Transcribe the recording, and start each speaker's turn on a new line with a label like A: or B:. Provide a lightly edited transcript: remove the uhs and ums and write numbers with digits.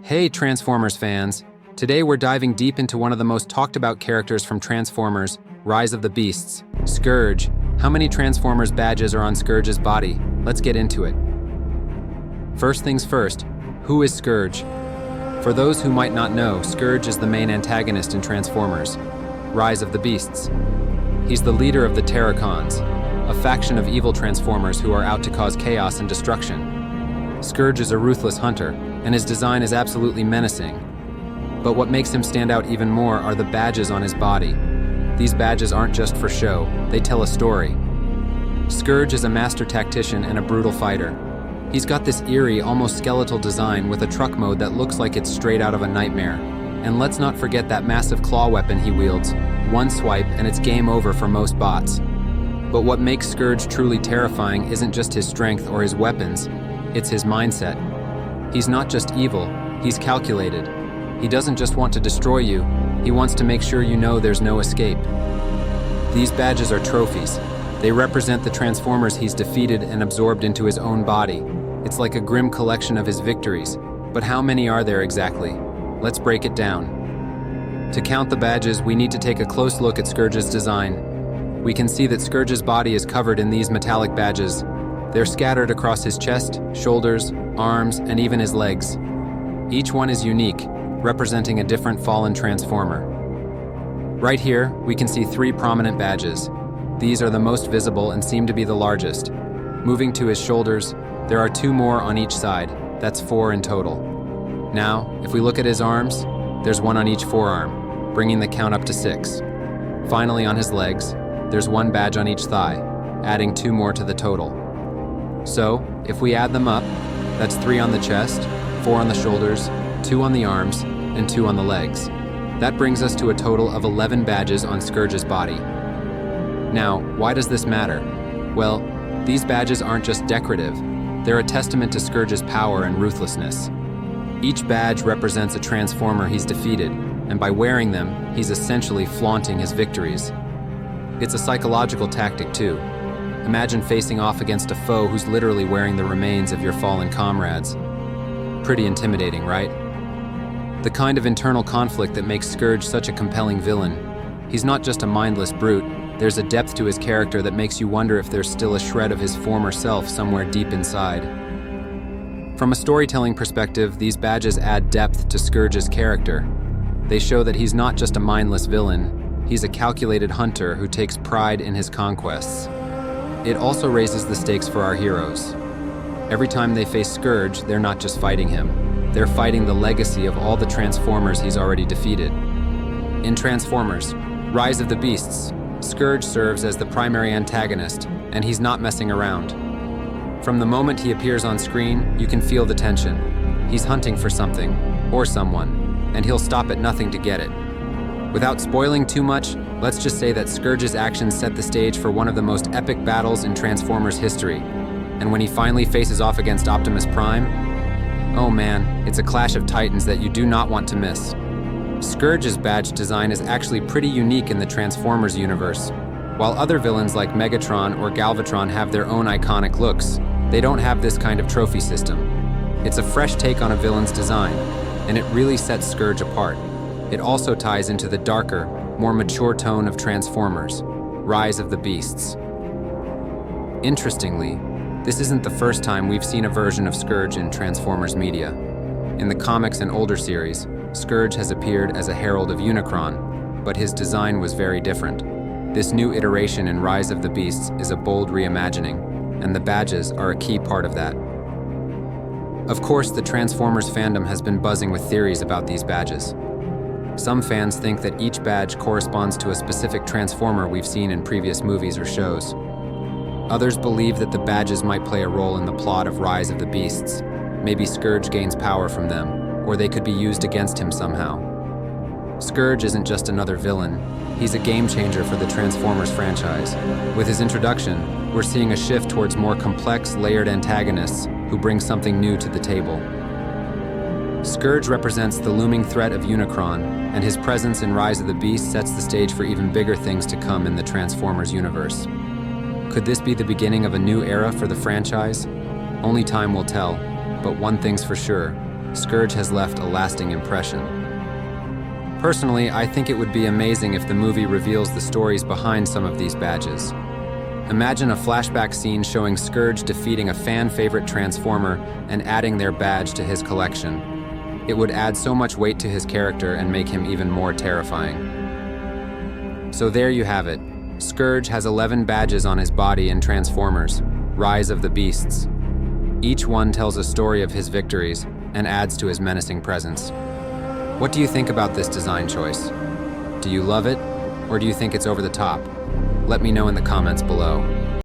A: Hey Transformers fans! Today we're diving deep into one of the most talked about characters from Transformers, Rise of the Beasts, Scourge. How many Transformers badges are on Scourge's body? Let's get into it. First things first, who is Scourge? For those who might not know, Scourge is the main antagonist in Transformers, Rise of the Beasts. He's the leader of the Terracons, a faction of evil Transformers who are out to cause chaos and destruction. Scourge is a ruthless hunter, and his design is absolutely menacing. But what makes him stand out even more are the badges on his body. These badges aren't just for show, they tell a story. Scourge is a master tactician and a brutal fighter. He's got this eerie, almost skeletal design with a truck mode that looks like it's straight out of a nightmare. And let's not forget that massive claw weapon he wields. One swipe and it's game over for most bots. But what makes Scourge truly terrifying isn't just his strength or his weapons, it's his mindset. He's not just evil, he's calculated. He doesn't just want to destroy you, he wants to make sure you know there's no escape. These badges are trophies. They represent the Transformers he's defeated and absorbed into his own body. It's like a grim collection of his victories. But how many are there exactly? Let's break it down. To count the badges, we need to take a close look at Scourge's design. We can see that Scourge's body is covered in these metallic badges. They're scattered across his chest, shoulders, arms, and even his legs. Each one is unique, representing a different fallen Transformer. Right here, we can see 3 prominent badges. These are the most visible and seem to be the largest. Moving to his shoulders, there are 2 more on each side. That's 4 in total. Now, if we look at his arms, there's 1 on each forearm, bringing the count up to 6. Finally, on his legs, there's 1 badge on each thigh, adding 2 more to the total. So, if we add them up, that's 3 on the chest, 4 on the shoulders, 2 on the arms, and 2 on the legs. That brings us to a total of 11 badges on Scourge's body. Now, why does this matter? Well, these badges aren't just decorative, they're a testament to Scourge's power and ruthlessness. Each badge represents a Transformer he's defeated, and by wearing them, he's essentially flaunting his victories. It's a psychological tactic too. Imagine facing off against a foe who's literally wearing the remains of your fallen comrades. Pretty intimidating, right? The kind of internal conflict that makes Scourge such a compelling villain. He's not just a mindless brute, there's a depth to his character that makes you wonder if there's still a shred of his former self somewhere deep inside. From a storytelling perspective, these badges add depth to Scourge's character. They show that he's not just a mindless villain, he's a calculated hunter who takes pride in his conquests. It also raises the stakes for our heroes. Every time they face Scourge, they're not just fighting him. They're fighting the legacy of all the Transformers he's already defeated. In Transformers, Rise of the Beasts, Scourge serves as the primary antagonist, and he's not messing around. From the moment he appears on screen, you can feel the tension. He's hunting for something, or someone, and he'll stop at nothing to get it. Without spoiling too much, let's just say that Scourge's actions set the stage for one of the most epic battles in Transformers history. And when he finally faces off against Optimus Prime, oh man, it's a clash of titans that you do not want to miss. Scourge's badge design is actually pretty unique in the Transformers universe. While other villains like Megatron or Galvatron have their own iconic looks, they don't have this kind of trophy system. It's a fresh take on a villain's design, and it really sets Scourge apart. It also ties into the darker, more mature tone of Transformers, Rise of the Beasts. Interestingly, this isn't the first time we've seen a version of Scourge in Transformers media. In the comics and older series, Scourge has appeared as a herald of Unicron, but his design was very different. This new iteration in Rise of the Beasts is a bold reimagining, and the badges are a key part of that. Of course, the Transformers fandom has been buzzing with theories about these badges. Some fans think that each badge corresponds to a specific Transformer we've seen in previous movies or shows. Others believe that the badges might play a role in the plot of Rise of the Beasts. Maybe Scourge gains power from them, or they could be used against him somehow. Scourge isn't just another villain, he's a game changer for the Transformers franchise. With his introduction, we're seeing a shift towards more complex, layered antagonists who bring something new to the table. Scourge represents the looming threat of Unicron, and his presence in Rise of the Beast sets the stage for even bigger things to come in the Transformers universe. Could this be the beginning of a new era for the franchise? Only time will tell, but one thing's for sure, Scourge has left a lasting impression. Personally, I think it would be amazing if the movie reveals the stories behind some of these badges. Imagine a flashback scene showing Scourge defeating a fan-favorite Transformer and adding their badge to his collection. It would add so much weight to his character and make him even more terrifying. So there you have it. Scourge has 11 badges on his body in Transformers: Rise of the Beasts. Each one tells a story of his victories and adds to his menacing presence. What do you think about this design choice? Do you love it, or do you think it's over the top? Let me know in the comments below.